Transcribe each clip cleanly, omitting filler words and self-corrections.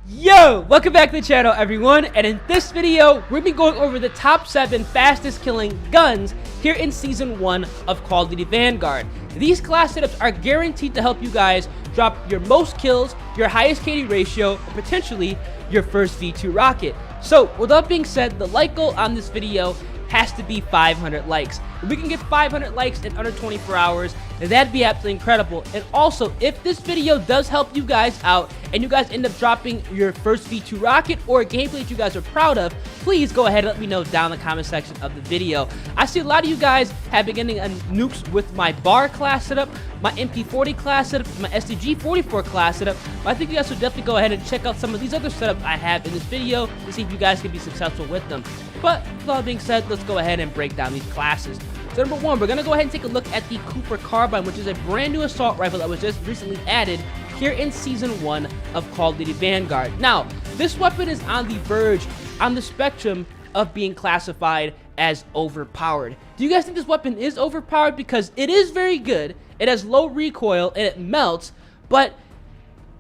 Yo, welcome back to the channel, everyone, and in this video we'll be going over the top 7 fastest killing guns here in season 1 of Call of Duty Vanguard. These class setups are guaranteed to help you guys drop your most kills, your highest KD ratio, and potentially your first V2 rocket. So with that being said, the like goal on this video has to be 500 likes. If we can get 500 likes in under 24 hours, that'd be absolutely incredible. And also, if this video does help you guys out and you guys end up dropping your first V2 rocket or a gameplay that you guys are proud of, please go ahead and let me know down in the comment section of the video. I see a lot of you guys have been getting nukes with my bar class setup, my MP40 class setup, my STG44 class setup, but I think you guys should definitely go ahead and check out some of these other setups I have in this video to see if you guys can be successful with them. But with all that being said, let's go ahead and break down these classes. So number 1, we're going to go ahead and take a look at the Cooper Carbine, which is a brand new assault rifle that was just recently added here in Season 1 of Call of Duty Vanguard. Now, this weapon is on the verge, on the spectrum of being classified as overpowered. Do you guys think this weapon is overpowered? Because it is very good, it has low recoil, and it melts, but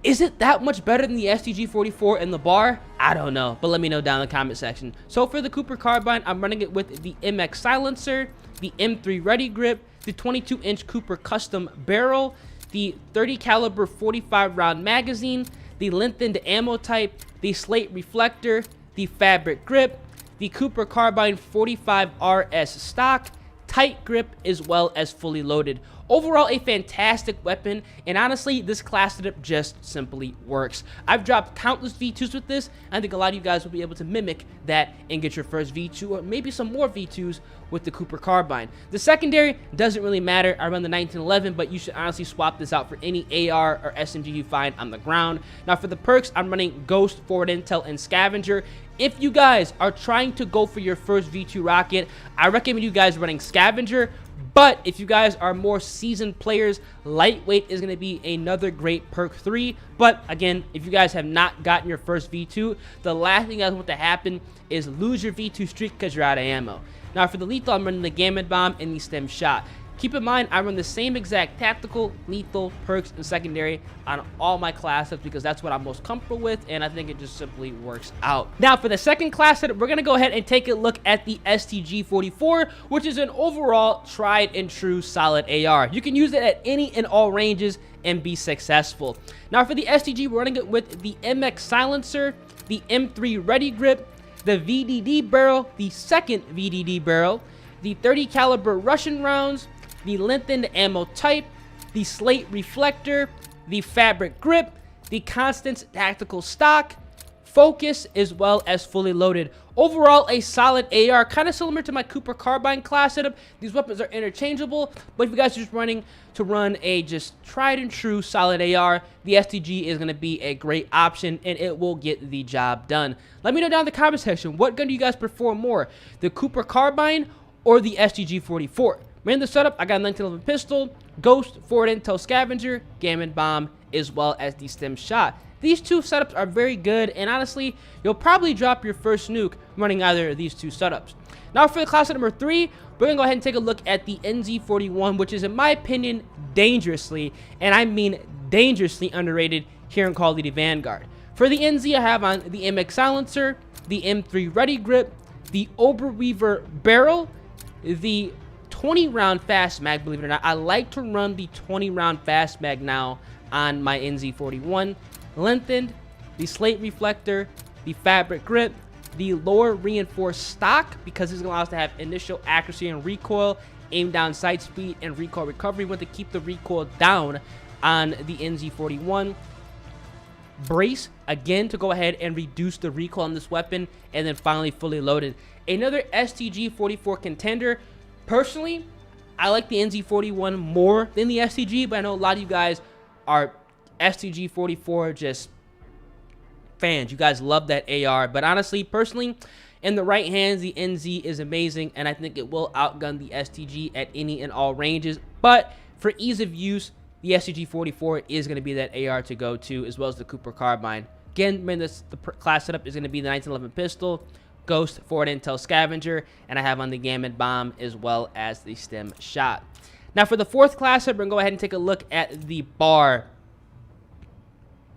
is it that much better than the STG44 and the bar? I don't know, but let me know down in the comment section. So for the Cooper Carbine, I'm running it with the MX silencer, the M3 ready grip, the 22-inch Cooper custom barrel, the 30 caliber 45 round magazine, the lengthened ammo type, the slate reflector, the fabric grip, the Cooper Carbine 45 RS stock, tight grip, as well as fully loaded. Overall, a fantastic weapon, and honestly, this class setup just simply works. I've dropped countless V2s with this. I think a lot of you guys will be able to mimic that and get your first V2 or maybe some more V2s with the Cooper Carbine. The secondary doesn't really matter. I run the 1911, but you should honestly swap this out for any AR or SMG you find on the ground. Now for the perks, I'm running Ghost, Forward Intel, and Scavenger. If you guys are trying to go for your first V2 rocket, I recommend you guys running Scavenger. But if you guys are more seasoned players, Lightweight is going to be another great perk 3. But again, if you guys have not gotten your first V2, the last thing you guys want to happen is lose your V2 streak because you're out of ammo. Now for the lethal, I'm running the Gamma Bomb and the Stem Shot. Keep in mind, I run the same exact tactical, lethal, perks, and secondary on all my classes because that's what I'm most comfortable with, and I think it just simply works out. Now, for the second class setup, we're going to go ahead and take a look at the STG44, which is an overall tried and true solid AR. You can use it at any and all ranges and be successful. Now, for the STG, we're running it with the MX silencer, the M3 ready grip, the VDD barrel, the second VDD barrel, the 30 caliber Russian rounds, the lengthened ammo type, the slate reflector, the fabric grip, the constant tactical stock, focus, as well as fully loaded. Overall, a solid AR, kind of similar to my Cooper Carbine class setup. These weapons are interchangeable, but if you guys are just running to run a just tried and true solid AR, the STG is going to be a great option, and it will get the job done. Let me know down in the comment section, what gun do you guys prefer more, the Cooper Carbine or the STG44? Man, the setup, I got a 1911 pistol, Ghost, Forward Intel Scavenger, Gamma Bomb, as well as the Stem Shot. These two setups are very good, and honestly, you'll probably drop your first nuke running either of these two setups. Now for the class number 3, we're going to go ahead and take a look at the NZ41, which is, in my opinion, dangerously, and I mean dangerously underrated here in Call of Duty Vanguard. For the NZ, I have on the MX silencer, the M3 ready grip, the Oberweaver barrel, the 20 round fast mag. Believe it or not, I like to run the 20 round fast mag now on my NZ41. Lengthened, the slate reflector, the fabric grip, the lower reinforced stock because it's going to allow us to have initial accuracy and recoil, aim down sight speed, and recoil recovery. We want to keep the recoil down on the NZ41. Brace, again, to go ahead and reduce the recoil on this weapon, and then finally fully loaded. Another STG44 contender. Personally, I like the NZ41 more than the STG, but I know a lot of you guys are STG44 just fans. You guys love that AR, but honestly, personally, in the right hands, the NZ is amazing, and I think it will outgun the STG at any and all ranges. But for ease of use, the STG44 is going to be that AR to go to, as well as the Cooper Carbine. Again, man, the class setup is going to be the 1911 pistol, Ghost, Forward Intel Scavenger, and I have on the Gamma Bomb as well as the Stem Shot. Now for the fourth class, we're going to go ahead and take a look at the bar.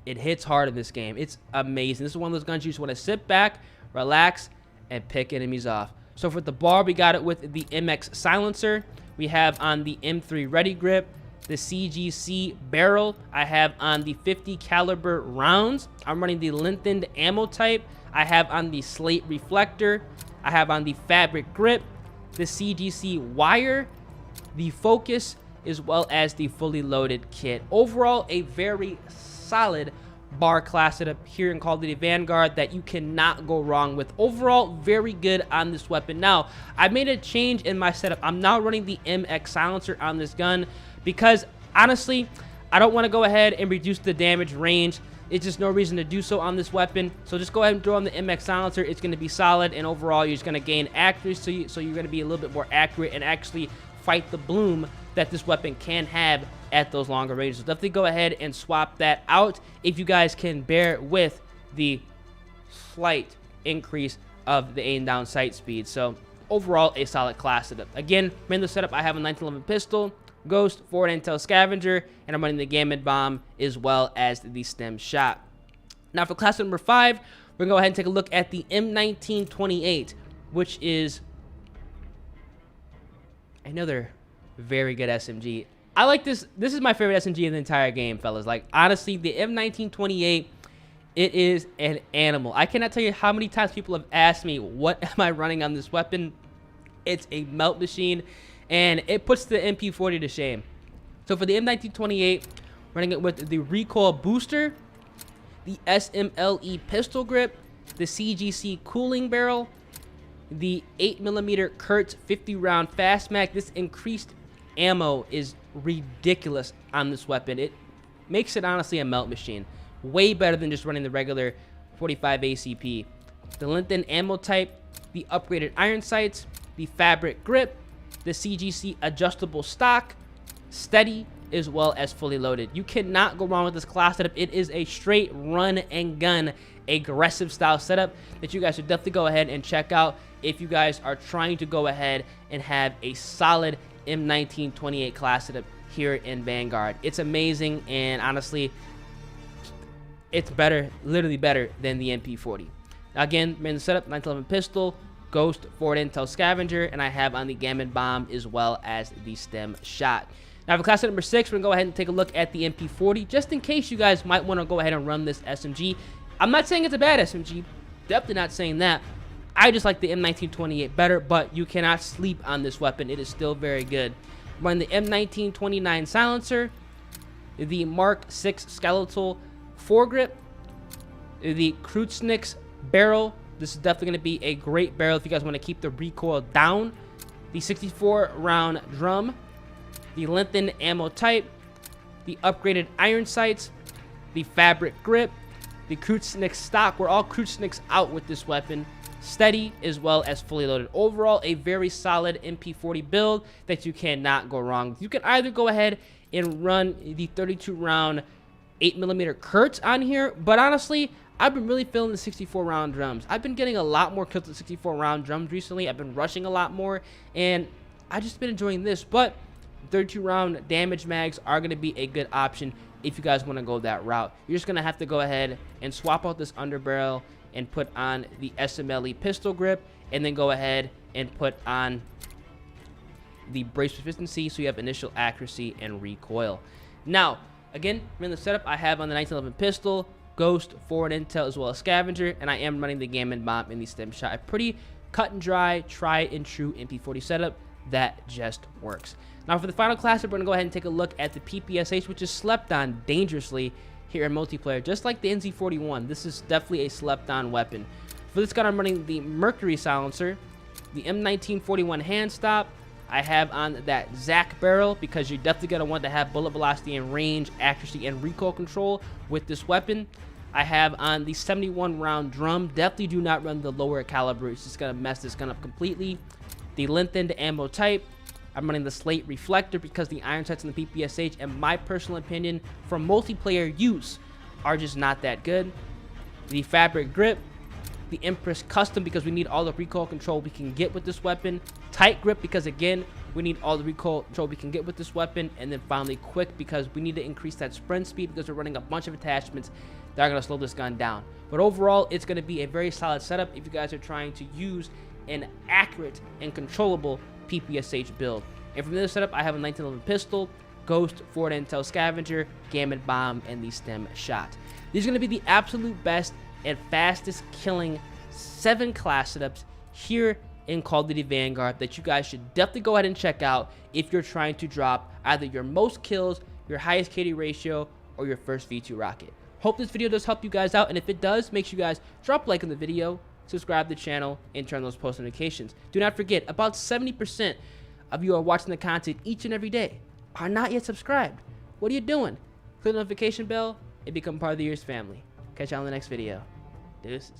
it hits hard in this game. It's amazing. This is one of those guns you just want to sit back, relax, and pick enemies off. So for the bar, we got it with the MX silencer. We have on the M3 ready grip, the CGC barrel. I have on the 50 caliber rounds. I'm running the lengthened ammo type. I have on the slate reflector. I have on the fabric grip, the CGC wire, the focus, as well as the fully loaded kit. Overall, a very solid bar class setup here in Call of Duty Vanguard that you cannot go wrong with. Overall, very good on this weapon. Now, I made a change in my setup. I'm now running the MX silencer on this gun because, honestly, I don't want to go ahead and reduce the damage range. It's just no reason to do so on this weapon. So just go ahead and throw on the MX silencer. It's going to be solid, and overall, you're just going to gain accuracy, so you're going to be a little bit more accurate and actually fight the bloom that this weapon can have at those longer ranges. So definitely go ahead and swap that out if you guys can bear with the slight increase of the aim down sight speed. So overall, a solid class setup. Again, in the setup, I have a 1911 pistol, Ghost, forward intel scavenger, and I'm running the Gamut bomb as well as the stem shot. Now for class number 5, we're gonna go ahead and take a look at the M1928, which is another very good SMG. I like this. This is my favorite SMG in the entire game, fellas. Like, honestly, the M1928, it is an animal. I cannot tell you how many times people have asked me, what am I running on this weapon? It's a melt machine, and it puts the MP40 to shame. So for the M1928, running it with the recoil booster, the SMLE pistol grip, the CGC cooling barrel, the 8mm Kurtz 50 round fast mag. This increased ammo is ridiculous on this weapon. It makes it honestly a melt machine. Way better than just running the regular 45 ACP. The lengthened ammo type, the upgraded iron sights, the fabric grip, the CGC adjustable stock, steady, as well as fully loaded. You cannot go wrong with this class setup. It is a straight run and gun aggressive style setup that you guys should definitely go ahead and check out if you guys are trying to go ahead and have a solid M1928 class setup here in Vanguard. It's amazing, and honestly, it's better, literally better than the MP40. Now again, in the setup, 1911 pistol, Ghost, forward intel scavenger, and I have on the Gamut bomb as well as the stem shot. Now for class number 6, we're gonna go ahead and take a look at the MP40, just in case you guys might want to go ahead and run this SMG. I'm not saying it's a bad SMG, definitely not saying that. I just like the M1928 better, but you cannot sleep on this weapon. It is still very good. Run the M1929 silencer, the Mark 6 skeletal foregrip, the Kreuznix barrel. This is definitely going to be a great barrel if you guys want to keep the recoil down. The 64 round drum, the lengthened ammo type, the upgraded iron sights, the fabric grip, the Kreuznix stock. We're all Kreuznix out with this weapon. Steady as well as fully loaded. Overall, a very solid MP40 build that you cannot go wrong with. You can either go ahead and run the 32 round 8mm Kurtz on here, but honestly, I've been really feeling the 64 round drums. I've been getting a lot more kills with 64 round drums recently. I've been rushing a lot more, and I've just been enjoying this. But 32 round damage mags are going to be a good option if you guys want to go that route. You're just going to have to go ahead and swap out this underbarrel and put on the SMLE pistol grip, and then go ahead and put on the brace proficiency so you have initial accuracy and recoil. Now, again, in the setup, I have on the 1911 pistol, Ghost, forward intel, as well as scavenger, and I am running the Gamut bomb in the stem shot. A pretty cut and dry, tried and true MP40 setup that just works. Now for the final class, we're going to go ahead and take a look at the PPSH, which is slept on dangerously here in multiplayer, just like the NZ41. This is definitely a slept on weapon. For this gun, I'm running the Mercury silencer, the M1941 hand stop. I have on that Zach barrel because you're definitely going to want to have bullet velocity and range, accuracy, and recoil control with this weapon. I have on the 71 round drum. Definitely do not run the lower caliber. It's just going to mess this gun up completely. The lengthened ammo type. I'm running the slate reflector because the iron sights in the PPSH, in my personal opinion, for multiplayer use, are just not that good. The fabric grip, the Empress Custom because we need all the recoil control we can get with this weapon. Tight Grip because, again, we need all the recoil control we can get with this weapon. And then finally Quick because we need to increase that sprint speed because we're running a bunch of attachments that are going to slow this gun down. But overall, it's going to be a very solid setup if you guys are trying to use an accurate and controllable PPSH build. And from this setup, I have a 1911 pistol, Ghost, Forward Intel Scavenger, Gamut Bomb, and the Stem Shot. These are going to be the absolute best and fastest killing 7 class setups here in Call of Duty Vanguard that you guys should definitely go ahead and check out if you're trying to drop either your most kills, your highest KD ratio, or your first V2 rocket. Hope this video does help you guys out, and if it does, make sure you guys drop a like on the video, subscribe to the channel, and turn on those post notifications. Do not forget, about 70% of you are watching the content each and every day are not yet subscribed. What are you doing? Click the notification bell and become part of the Year's family. Catch you on the next video. Deuces.